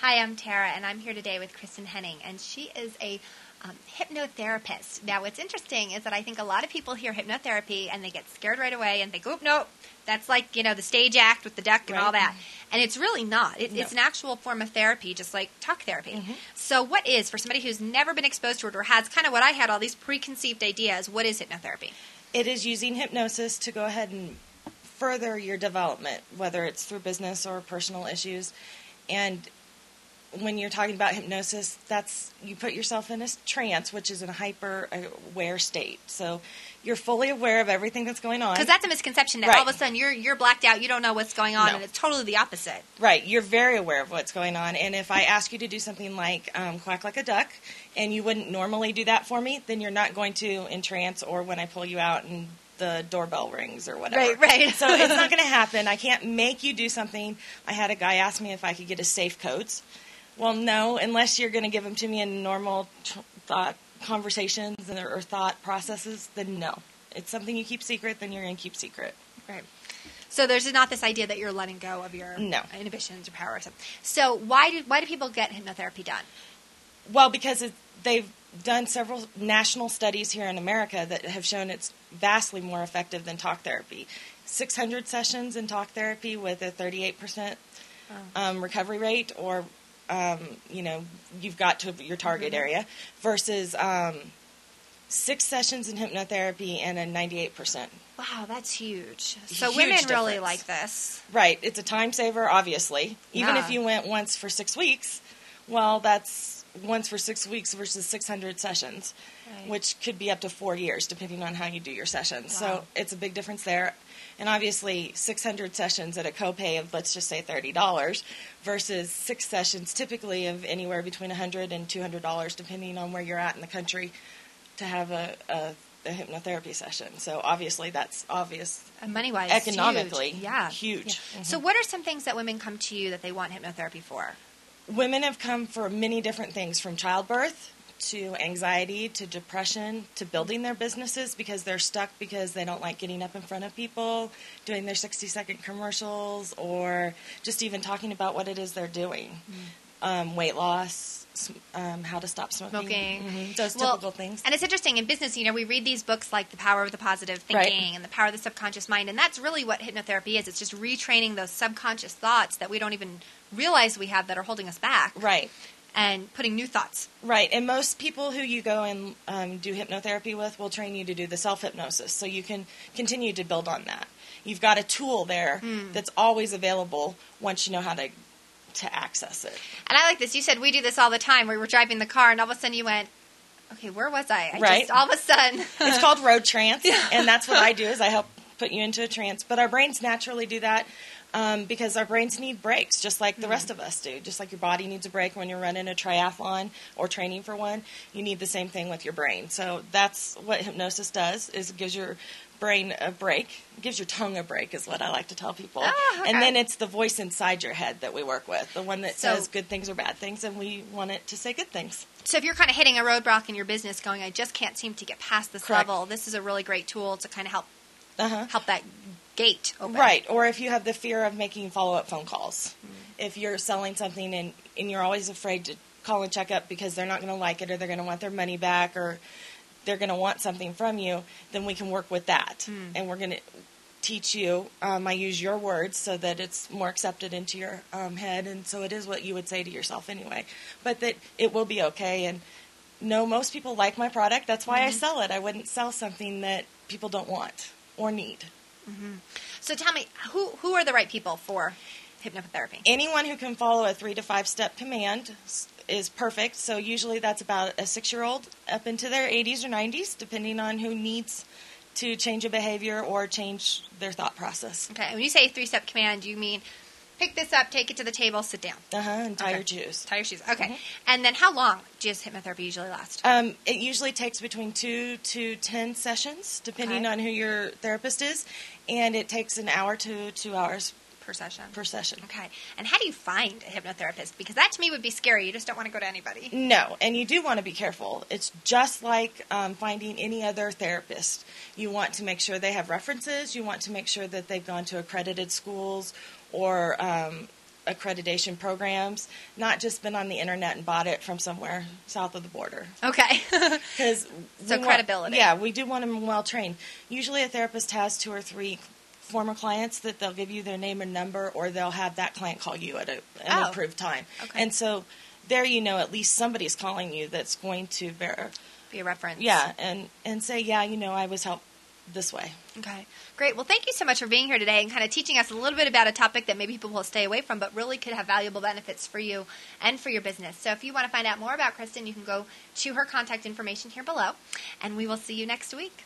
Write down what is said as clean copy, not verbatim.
Hi, I'm Tara, and I'm here today with Kirsten Henning, and she is a hypnotherapist. Now, what's interesting is that I think a lot of people hear hypnotherapy and they get scared right away and think, "Oh, no, that's like, the stage act with the duck and all that." And it's really not. It's an actual form of therapy, just like talk therapy. Mm-hmm. So what is, for somebody who's never been exposed to it or has kind of what I had, all these preconceived ideas, what is hypnotherapy? It is using hypnosis to go ahead and further your development, whether it's through business or personal issues. And when you're talking about hypnosis, that's you put yourself in a trance, which is in a hyper-aware state. So you're fully aware of everything that's going on. Because that's a misconception that all of a sudden you're blacked out, you don't know what's going on, and it's totally the opposite. Right. You're very aware of what's going on. And if I ask you to do something like quack like a duck, and you wouldn't normally do that for me, then you're not going to entrance or when I pull you out and the doorbell rings or whatever. Right. So it's not going to happen. I can't make you do something. I had a guy ask me if I could get his safe codes. Well, no, unless you're going to give them to me in normal thought conversations or thought processes, then no. It's something you keep secret, then you're going to keep secret. Right. So there's not this idea that you're letting go of your inhibitions or power or something. So why do people get hypnotherapy done? Well, because they've done several national studies here in America that have shown it's vastly more effective than talk therapy. 600 sessions in talk therapy with a 38% recovery rate, or you've got to your target area, versus 6 sessions in hypnotherapy and a 98%. Wow, that's huge. So Huge women difference. really like this. Right. It's a time saver, obviously. Even if you went once for 6 weeks, well, that's once for 6 weeks versus 600 sessions, which could be up to 4 years, depending on how you do your sessions. Wow. So it's a big difference there. And obviously, 600 sessions at a copay of, let's just say, $30 versus 6 sessions typically of anywhere between $100 and $200, depending on where you're at in the country, to have a hypnotherapy session. So obviously, that's obvious. Money-wise, economically, huge. huge. Yeah. Mm-hmm. So what are some things that women come to you that they want hypnotherapy for? Women have come for many different things, from childbirth to anxiety to depression to building their businesses because they're stuck because they don't like getting up in front of people, doing their 60-second commercials, or just even talking about what it is they're doing. Weight loss, how to stop smoking. Those typical things. And it's interesting, in business, we read these books like The Power of the Positive Thinking and The Power of the Subconscious Mind, and that's really what hypnotherapy is. It's just retraining those subconscious thoughts that we don't even realize we have that are holding us back. Right. And putting new thoughts. Right. And most people who you go and do hypnotherapy with will train you to do the self-hypnosis, so you can continue to build on that. You've got a tool there that's always available once you know how to access it. And I like this. You said we do this all the time. We were driving the car, and all of a sudden you went, okay, where was I? Just all of a sudden. It's called road trance, and that's what I do is I help put you into a trance. But our brains naturally do that. Because our brains need breaks, just like the rest of us do. Just like your body needs a break when you're running a triathlon or training for one, you need the same thing with your brain. So that's what hypnosis does, is it gives your brain a break. It gives your tongue a break is what I like to tell people. Oh, okay. And then it's the voice inside your head that we work with, the one that says good things or bad things, and we want it to say good things. So if you're kind of hitting a roadblock in your business going, I just can't seem to get past this level, this is a really great tool to kind of help that gate open. Right, or if you have the fear of making follow-up phone calls. If you're selling something and you're always afraid to call and check up because they're not going to like it or they're going to want their money back or they're going to want something from you, then we can work with that. And we're going to teach you, I use your words so that it's more accepted into your head, and so it is what you would say to yourself anyway. But that it will be okay, and no, most people like my product. That's why I sell it. I wouldn't sell something that people don't want or need. So tell me, who are the right people for hypnotherapy? Anyone who can follow a 3 to 5 step command is perfect. So usually that's about a 6-year-old up into their 80s or 90s, depending on who needs to change a behavior or change their thought process. Okay, and when you say 3-step command, you mean pick this up, take it to the table, sit down. And tie your shoes. Tie your shoes. Okay. And then how long does hypnotherapy usually last? It usually takes between 2 to 10 sessions, depending on who your therapist is, and it takes an hour to 2 hours per session. Okay. And how do you find a hypnotherapist? Because that to me would be scary. You just don't want to go to anybody. No, and you do want to be careful. It's just like finding any other therapist. You want to make sure they have references. You want to make sure that they've gone to accredited schools or accreditation programs, not just been on the internet and bought it from somewhere south of the border. Okay. Because so credibility. We do want them well trained. Usually a therapist has 2 or 3 former clients that they'll give you their name and number, or they'll have that client call you at an approved time. Okay. And so there, at least somebody's calling you that's going to be a reference. Yeah, and say, I was helped this way. Okay, great. Well, thank you so much for being here today and kind of teaching us a little bit about a topic that maybe people will stay away from, but really could have valuable benefits for you and for your business. So if you want to find out more about Kirsten, you can go to her contact information here below, and we will see you next week.